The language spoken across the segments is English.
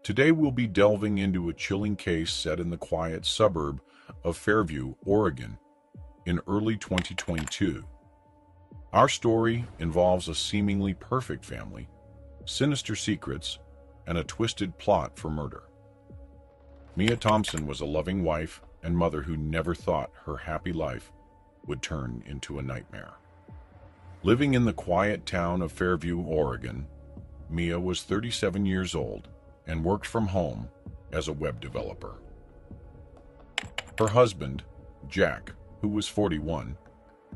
Today we'll be delving into a chilling case set in the quiet suburb of Fairview, Oregon, in early 2022. Our story involves a seemingly perfect family, sinister secrets, and a twisted plot for murder. Mia Thompson was a loving wife and mother who never thought her happy life would turn into a nightmare. Living in the quiet town of Fairview, Oregon, Mia was 37 years old and worked from home as a web developer. Her husband, Jack, who was 41,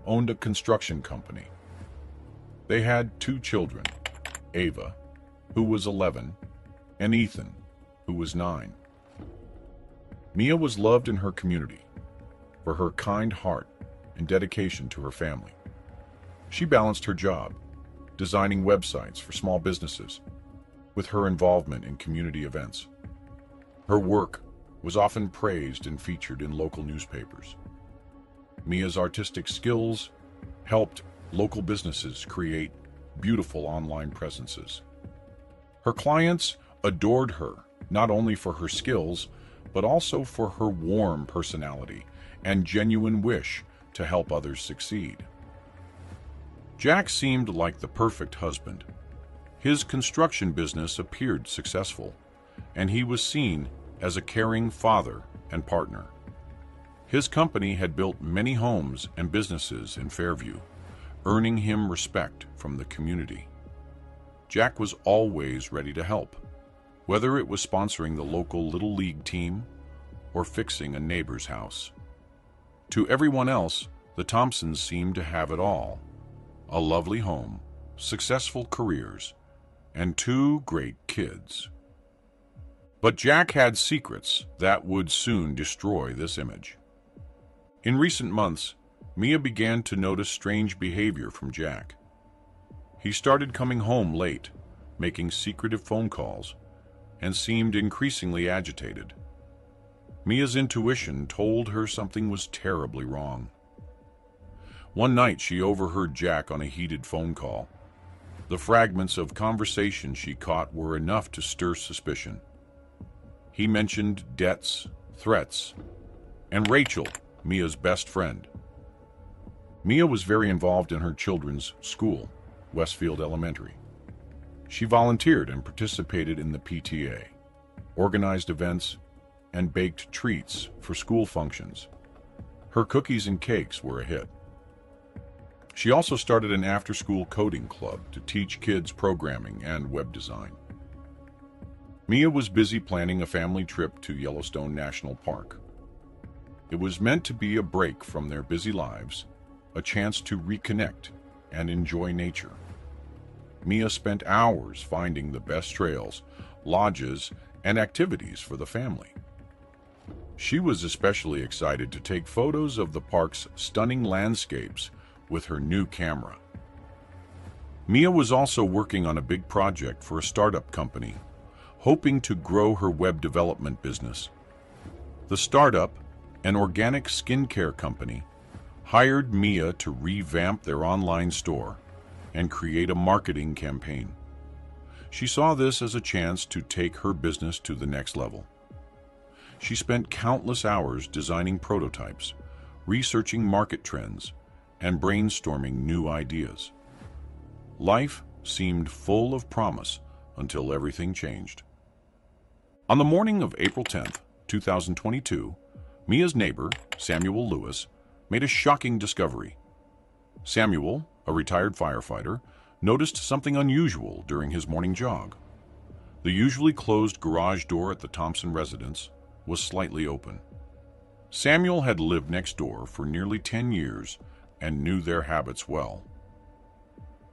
owned a construction company. They had two children, Ava, who was 11, and Ethan, who was 9. Mia was loved in her community for her kind heart and dedication to her family. She balanced her job, designing websites for small businesses, with her involvement in community events. Her work was often praised and featured in local newspapers. Mia's artistic skills helped local businesses create beautiful online presences. Her clients adored her not only for her skills, but also for her warm personality and genuine wish to help others succeed. Jack seemed like the perfect husband. His construction business appeared successful, and he was seen as a caring father and partner. His company had built many homes and businesses in Fairview, earning him respect from the community. Jack was always ready to help, whether it was sponsoring the local Little League team or fixing a neighbor's house. To everyone else, the Thompsons seemed to have it all: a lovely home, successful careers, and 2 great kids. But Jack had secrets that would soon destroy this image. In recent months, Mia began to notice strange behavior from Jack. He started coming home late, making secretive phone calls, and seemed increasingly agitated. Mia's intuition told her something was terribly wrong. One night she overheard Jack on a heated phone call. The fragments of conversation she caught were enough to stir suspicion. He mentioned debts, threats, and Rachel, Mia's best friend. Mia was very involved in her children's school, Westfield Elementary. She volunteered and participated in the PTA, organized events, and baked treats for school functions. Her cookies and cakes were a hit. She also started an after-school coding club to teach kids programming and web design. Mia was busy planning a family trip to Yellowstone National Park. It was meant to be a break from their busy lives, a chance to reconnect and enjoy nature. Mia spent hours finding the best trails, lodges, and activities for the family. She was especially excited to take photos of the park's stunning landscapes with her new camera. Mia was also working on a big project for a startup company, hoping to grow her web development business. The startup, an organic skincare company, hired Mia to revamp their online store and create a marketing campaign. She saw this as a chance to take her business to the next level. She spent countless hours designing prototypes, researching market trends, and brainstorming new ideas. Life seemed full of promise until everything changed. On the morning of April 10th, 2022, Mia's neighbor, Samuel Lewis, made a shocking discovery. Samuel, a retired firefighter, noticed something unusual during his morning jog. The usually closed garage door at the Thompson residence was slightly open. Samuel had lived next door for nearly 10 years and knew their habits well.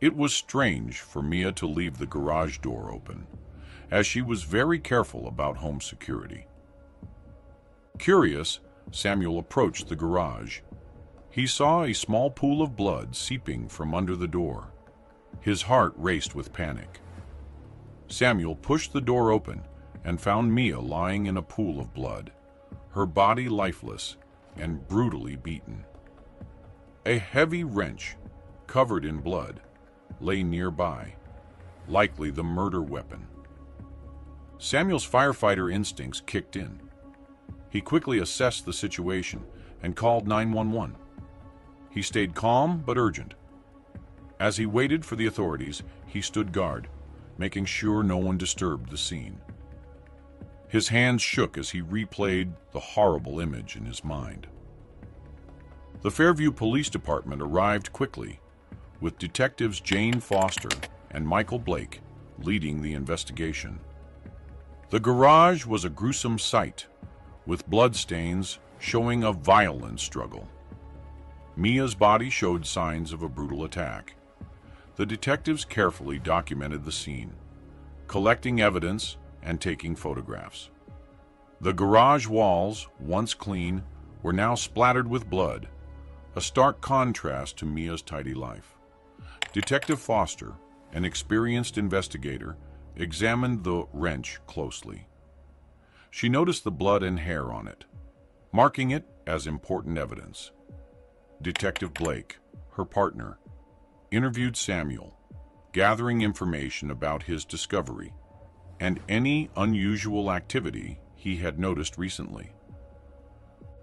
It was strange for Mia to leave the garage door open, as she was very careful about home security. Curious, Samuel approached the garage. He saw a small pool of blood seeping from under the door. His heart raced with panic. Samuel pushed the door open and found Mia lying in a pool of blood, her body lifeless and brutally beaten. A heavy wrench, covered in blood, lay nearby, likely the murder weapon. Samuel's firefighter instincts kicked in. He quickly assessed the situation and called 911. He stayed calm but urgent. As he waited for the authorities, he stood guard, making sure no one disturbed the scene. His hands shook as he replayed the horrible image in his mind. The Fairview Police Department arrived quickly, with Detectives Jane Foster and Michael Blake leading the investigation. The garage was a gruesome sight, with bloodstains showing a violent struggle. Mia's body showed signs of a brutal attack. The detectives carefully documented the scene, collecting evidence and taking photographs. The garage walls, once clean, were now splattered with blood, a stark contrast to Mia's tidy life. Detective Foster, an experienced investigator, examined the wrench closely. She noticed the blood and hair on it, marking it as important evidence. Detective Blake, her partner, interviewed Samuel, gathering information about his discovery and any unusual activity he had noticed recently.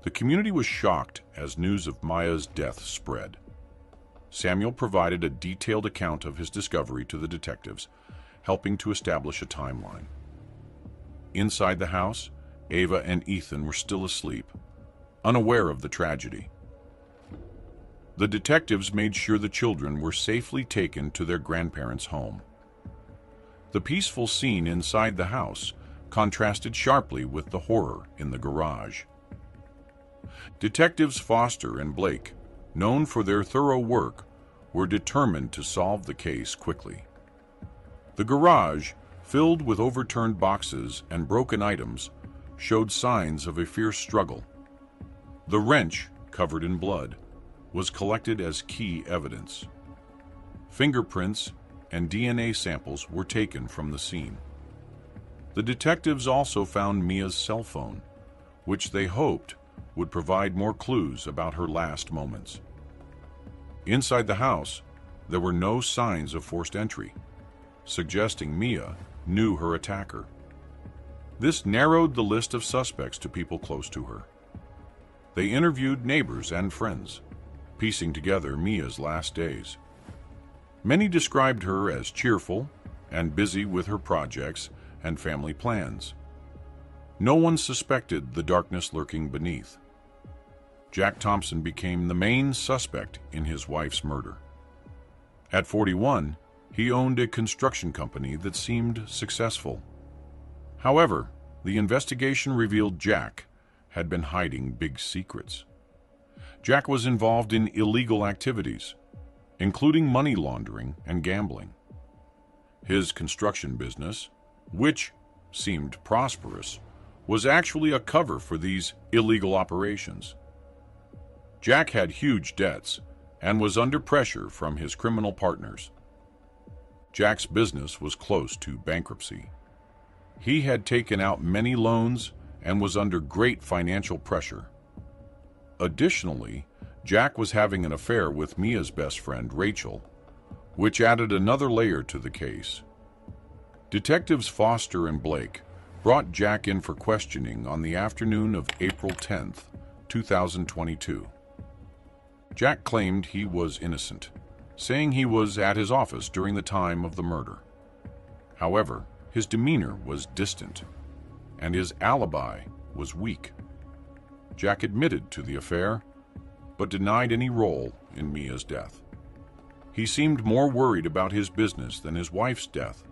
The community was shocked as news of Mia's death spread. Samuel provided a detailed account of his discovery to the detectives, helping to establish a timeline. Inside the house, Ava and Ethan were still asleep, unaware of the tragedy. The detectives made sure the children were safely taken to their grandparents' home. The peaceful scene inside the house contrasted sharply with the horror in the garage. Detectives Foster and Blake, known for their thorough work, were determined to solve the case quickly. The garage, filled with overturned boxes and broken items, showed signs of a fierce struggle. The wrench, covered in blood, was collected as key evidence. Fingerprints and DNA samples were taken from the scene. The detectives also found Mia's cell phone, which they hoped would provide more clues about her last moments. Inside the house, there were no signs of forced entry, suggesting Mia knew her attacker. This narrowed the list of suspects to people close to her. They interviewed neighbors and friends, piecing together Mia's last days. Many described her as cheerful and busy with her projects and family plans. No one suspected the darkness lurking beneath. Jack Thompson became the main suspect in his wife's murder. At 41, he owned a construction company that seemed successful. However, the investigation revealed Jack had been hiding big secrets. Jack was involved in illegal activities, including money laundering and gambling. His construction business, which seemed prosperous, was actually a cover for these illegal operations. Jack had huge debts and was under pressure from his criminal partners. Jack's business was close to bankruptcy. He had taken out many loans and was under great financial pressure. Additionally, Jack was having an affair with Mia's best friend, Rachel, which added another layer to the case. Detectives Foster and Blake brought Jack in for questioning on the afternoon of April 10th, 2022. Jack claimed he was innocent, saying he was at his office during the time of the murder. However, his demeanor was distant, and his alibi was weak. Jack admitted to the affair, but denied any role in Mia's death. He seemed more worried about his business than his wife's death.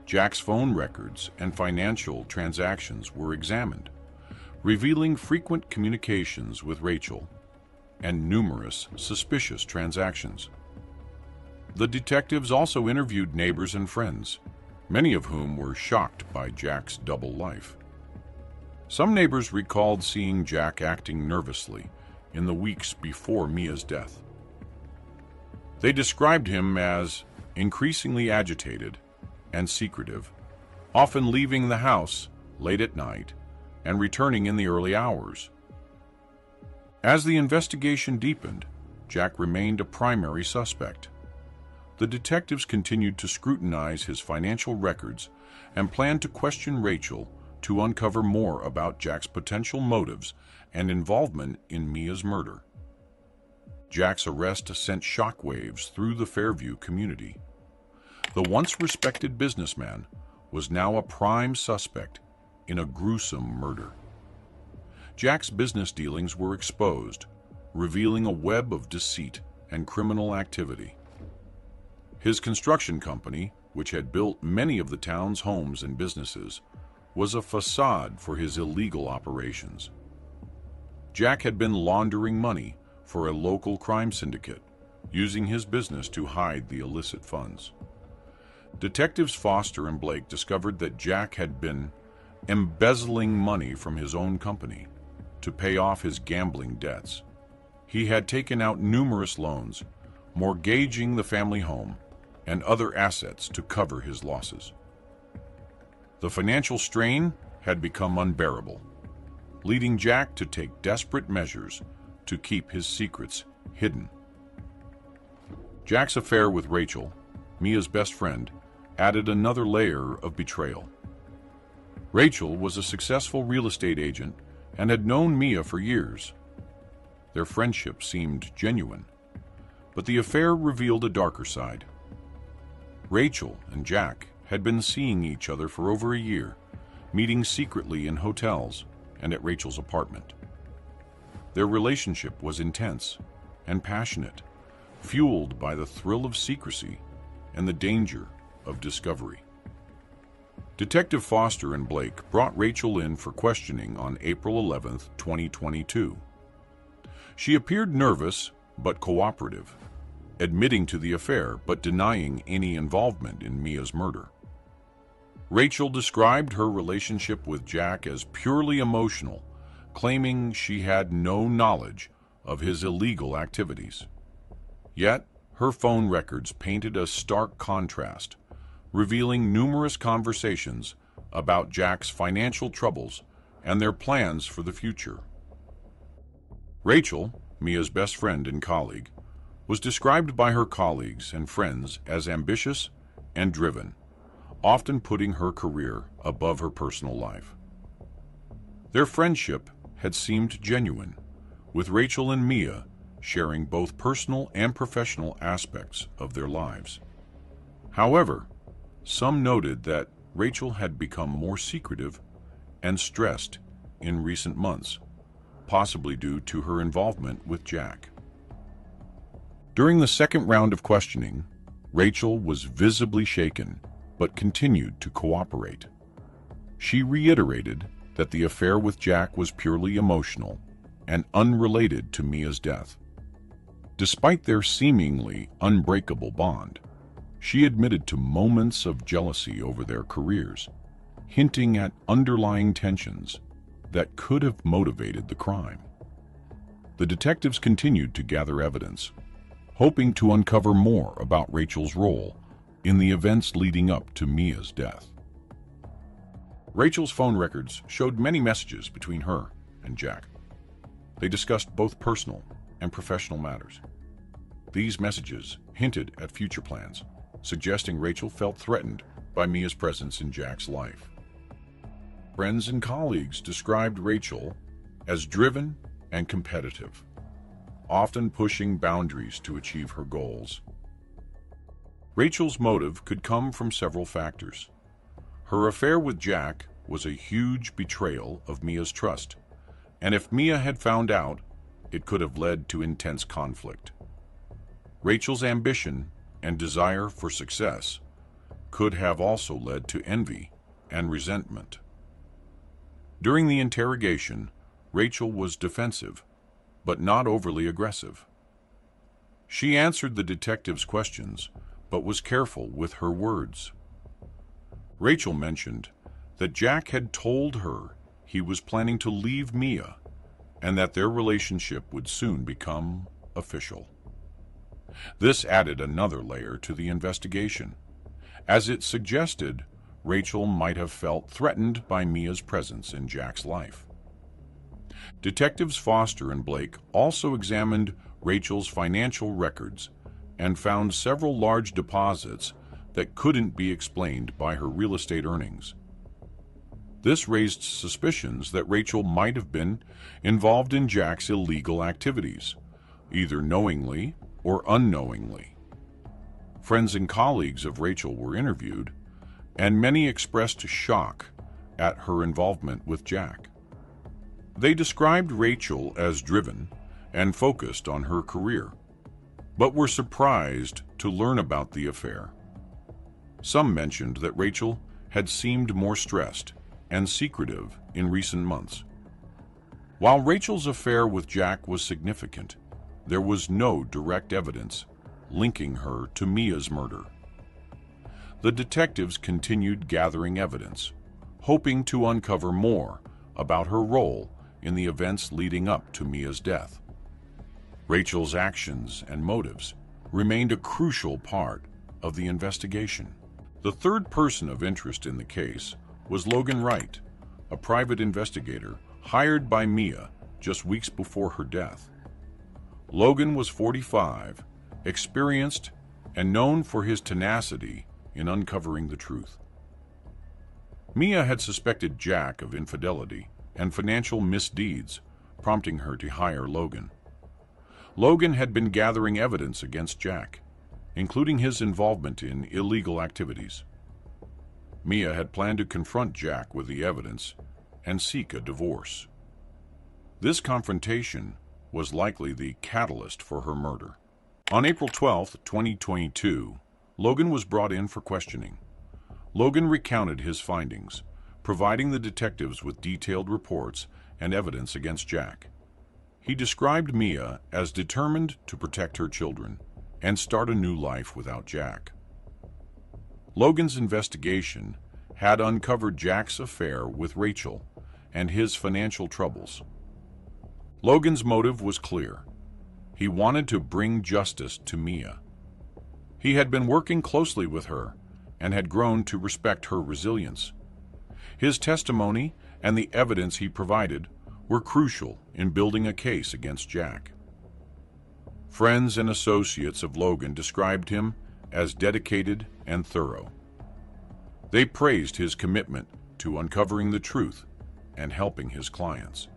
Jack's phone records and financial transactions were examined, revealing frequent communications with Rachel and numerous suspicious transactions. The detectives also interviewed neighbors and friends, many of whom were shocked by Jack's double life. Some neighbors recalled seeing Jack acting nervously in the weeks before Mia's death. They described him as increasingly agitated and secretive, often leaving the house late at night and returning in the early hours. As the investigation deepened, Jack remained a primary suspect. The detectives continued to scrutinize his financial records and planned to question Rachel to uncover more about Jack's potential motives and involvement in Mia's murder. Jack's arrest sent shockwaves through the Fairview community. The once respected businessman was now a prime suspect in a gruesome murder. Jack's business dealings were exposed, revealing a web of deceit and criminal activity. His construction company, which had built many of the town's homes and businesses, was a facade for his illegal operations. Jack had been laundering money for a local crime syndicate, using his business to hide the illicit funds. Detectives Foster and Blake discovered that Jack had been embezzling money from his own company to pay off his gambling debts. He had taken out numerous loans, mortgaging the family home and other assets to cover his losses. The financial strain had become unbearable, leading Jack to take desperate measures to keep his secrets hidden. Jack's affair with Rachel, Mia's best friend, added another layer of betrayal. Rachel was a successful real estate agent and had known Mia for years. Their friendship seemed genuine, but the affair revealed a darker side. Rachel and Jack had been seeing each other for over a year, meeting secretly in hotels and at Rachel's apartment. Their relationship was intense and passionate, fueled by the thrill of secrecy and the danger of discovery. Detective Foster and Blake brought Rachel in for questioning on April 11, 2022. She appeared nervous but cooperative, admitting to the affair but denying any involvement in Mia's murder. Rachel described her relationship with Jack as purely emotional, claiming she had no knowledge of his illegal activities. Yet, her phone records painted a stark contrast, revealing numerous conversations about Jack's financial troubles and their plans for the future. Rachel, Mia's best friend and colleague, was described by her colleagues and friends as ambitious and driven, often putting her career above her personal life. Their friendship had seemed genuine, with Rachel and Mia sharing both personal and professional aspects of their lives. However, some noted that Rachel had become more secretive and stressed in recent months, possibly due to her involvement with Jack. During the second round of questioning, Rachel was visibly shaken, but continued to cooperate. She reiterated that the affair with Jack was purely emotional and unrelated to Mia's death. Despite their seemingly unbreakable bond, she admitted to moments of jealousy over their careers, hinting at underlying tensions that could have motivated the crime. The detectives continued to gather evidence, hoping to uncover more about Rachel's role in the events leading up to Mia's death. Rachel's phone records showed many messages between her and Jack. They discussed both personal and professional matters. These messages hinted at future plans, suggesting Rachel felt threatened by Mia's presence in Jack's life. Friends and colleagues described Rachel as driven and competitive, often pushing boundaries to achieve her goals. Rachel's motive could come from several factors. Her affair with Jack was a huge betrayal of Mia's trust, and if Mia had found out, it could have led to intense conflict. Rachel's ambition and desire for success could have also led to envy and resentment. During the interrogation, Rachel was defensive, but not overly aggressive. She answered the detective's questions, but was careful with her words. Rachel mentioned that Jack had told her he was planning to leave Mia and that their relationship would soon become official. This added another layer to the investigation, as it suggested Rachel might have felt threatened by Mia's presence in Jack's life. Detectives Foster and Blake also examined Rachel's financial records and found several large deposits that couldn't be explained by her real estate earnings. This raised suspicions that Rachel might have been involved in Jack's illegal activities, either knowingly or unknowingly. Friends and colleagues of Rachel were interviewed, and many expressed shock at her involvement with Jack. They described Rachel as driven and focused on her career, but were surprised to learn about the affair. Some mentioned that Rachel had seemed more stressed and secretive in recent months. While Rachel's affair with Jack was significant, there was no direct evidence linking her to Mia's murder. The detectives continued gathering evidence, hoping to uncover more about her role in the events leading up to Mia's death. Rachel's actions and motives remained a crucial part of the investigation. The third person of interest in the case was Logan Wright, a private investigator hired by Mia just weeks before her death. Logan was 45, experienced, and known for his tenacity in uncovering the truth. Mia had suspected Jack of infidelity and financial misdeeds, prompting her to hire Logan. Logan had been gathering evidence against Jack, including his involvement in illegal activities. Mia had planned to confront Jack with the evidence and seek a divorce. This confrontation was likely the catalyst for her murder. On April 12, 2022, Logan was brought in for questioning. Logan recounted his findings, providing the detectives with detailed reports and evidence against Jack. He described Mia as determined to protect her children and start a new life without Jack. Logan's investigation had uncovered Jack's affair with Rachel and his financial troubles. Logan's motive was clear. He wanted to bring justice to Mia. He had been working closely with her and had grown to respect her resilience. His testimony and the evidence he provided were crucial in building a case against Jack. Friends and associates of Logan described him as dedicated and thorough. They praised his commitment to uncovering the truth and helping his clients.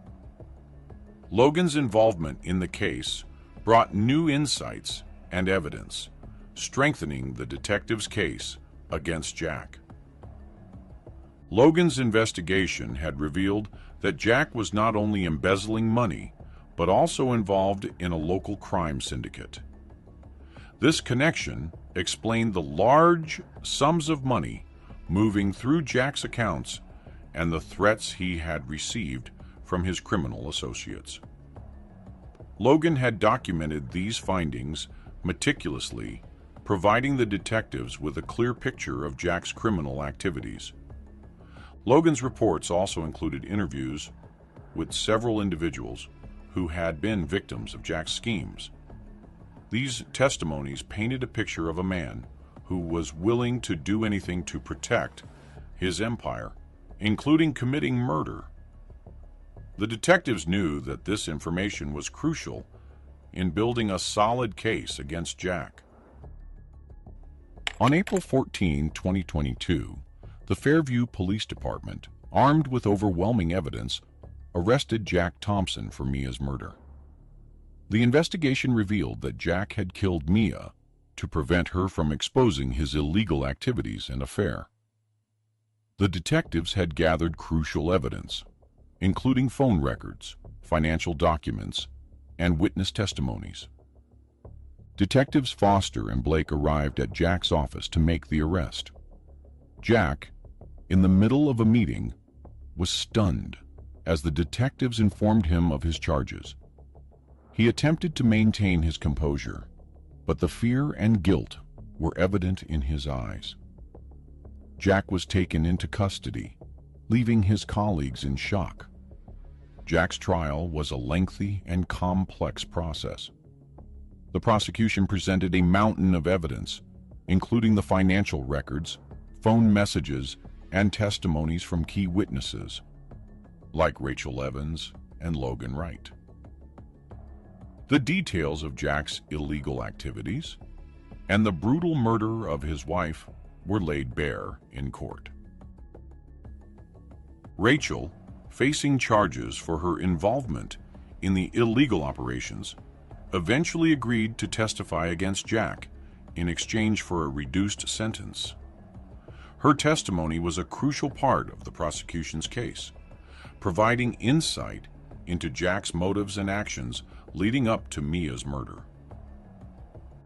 Logan's involvement in the case brought new insights and evidence, strengthening the detective's case against Jack. Logan's investigation had revealed that Jack was not only embezzling money, but also involved in a local crime syndicate. This connection explained the large sums of money moving through Jack's accounts and the threats he had received from his criminal associates. Logan had documented these findings meticulously, providing the detectives with a clear picture of Jack's criminal activities. Logan's reports also included interviews with several individuals who had been victims of Jack's schemes. These testimonies painted a picture of a man who was willing to do anything to protect his empire, including committing murder. The detectives knew that this information was crucial in building a solid case against Jack. On April 14, 2022, the Fairview Police Department, armed with overwhelming evidence, arrested Jack Thompson for Mia's murder. The investigation revealed that Jack had killed Mia to prevent her from exposing his illegal activities and affair. The detectives had gathered crucial evidence, including phone records, financial documents, and witness testimonies. Detectives Foster and Blake arrived at Jack's office to make the arrest. Jack, in the middle of a meeting, was stunned as the detectives informed him of his charges. He attempted to maintain his composure, but the fear and guilt were evident in his eyes. Jack was taken into custody, leaving his colleagues in shock. Jack's trial was a lengthy and complex process. The prosecution presented a mountain of evidence, including the financial records, phone messages, and testimonies from key witnesses, like Rachel Evans and Logan Wright. The details of Jack's illegal activities and the brutal murder of his wife were laid bare in court. Rachel, facing charges for her involvement in the illegal operations, eventually agreed to testify against Jack in exchange for a reduced sentence. Her testimony was a crucial part of the prosecution's case, providing insight into Jack's motives and actions leading up to Mia's murder.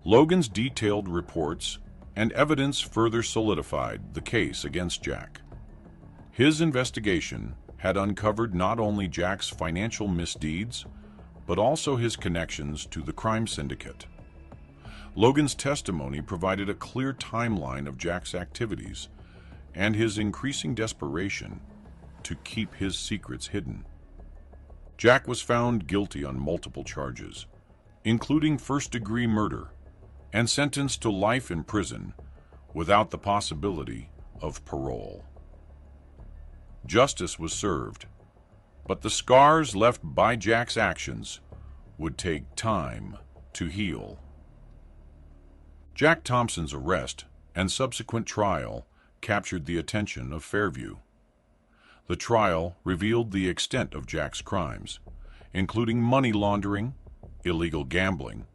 Logan's detailed reports and evidence further solidified the case against Jack. His investigation had uncovered not only Jack's financial misdeeds, but also his connections to the crime syndicate. Logan's testimony provided a clear timeline of Jack's activities and his increasing desperation to keep his secrets hidden. Jack was found guilty on multiple charges, including first-degree murder, and sentenced to life in prison without the possibility of parole. Justice was served, but the scars left by Jack's actions would take time to heal. Jack Thompson's arrest and subsequent trial captured the attention of Fairview. The trial revealed the extent of Jack's crimes, including money laundering, illegal gambling,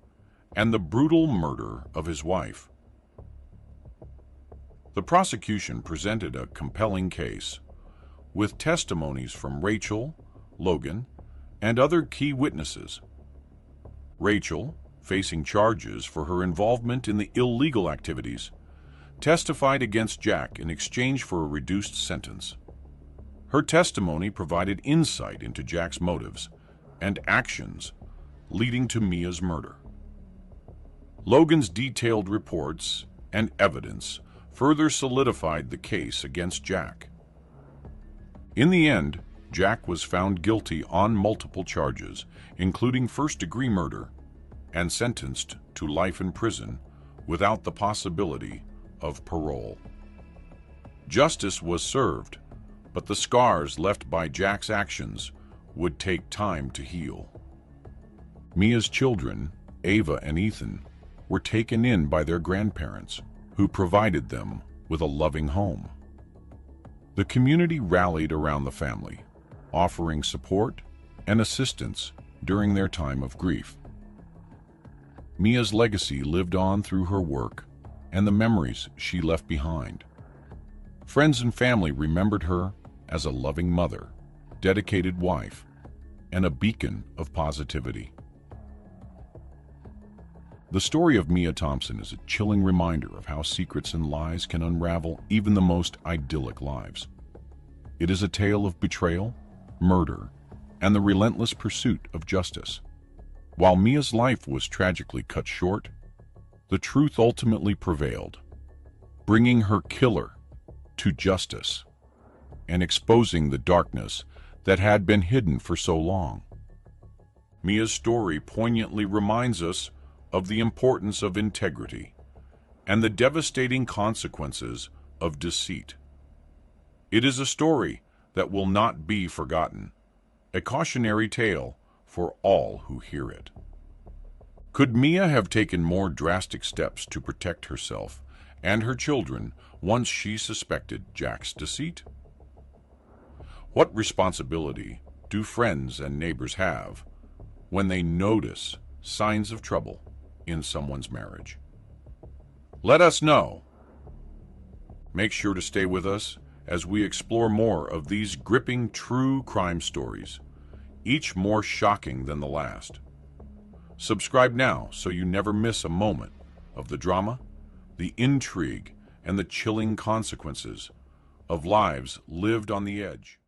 and the brutal murder of his wife. The prosecution presented a compelling case, with testimonies from Rachel, Logan, and other key witnesses. Rachel, facing charges for her involvement in the illegal activities, testified against Jack in exchange for a reduced sentence. Her testimony provided insight into Jack's motives and actions leading to Mia's murder. Logan's detailed reports and evidence further solidified the case against Jack. In the end, Jack was found guilty on multiple charges, including first-degree murder, and sentenced to life in prison without the possibility of parole. Justice was served, but the scars left by Jack's actions would take time to heal. Mia's children, Ava and Ethan, were taken in by their grandparents, who provided them with a loving home. The community rallied around the family, offering support and assistance during their time of grief. Mia's legacy lived on through her work and the memories she left behind. Friends and family remembered her as a loving mother, dedicated wife, and a beacon of positivity. The story of Mia Thompson is a chilling reminder of how secrets and lies can unravel even the most idyllic lives. It is a tale of betrayal, murder, and the relentless pursuit of justice. While Mia's life was tragically cut short, the truth ultimately prevailed, bringing her killer to justice and exposing the darkness that had been hidden for so long. Mia's story poignantly reminds us of the importance of integrity and the devastating consequences of deceit. It is a story that will not be forgotten, a cautionary tale for all who hear it. Could Mia have taken more drastic steps to protect herself and her children once she suspected Jack's deceit? What responsibility do friends and neighbors have when they notice signs of trouble in someone's marriage? Let us know. Make sure to stay with us as we explore more of these gripping true crime stories, each more shocking than the last. Subscribe now so you never miss a moment of the drama, the intrigue, and the chilling consequences of lives lived on the edge.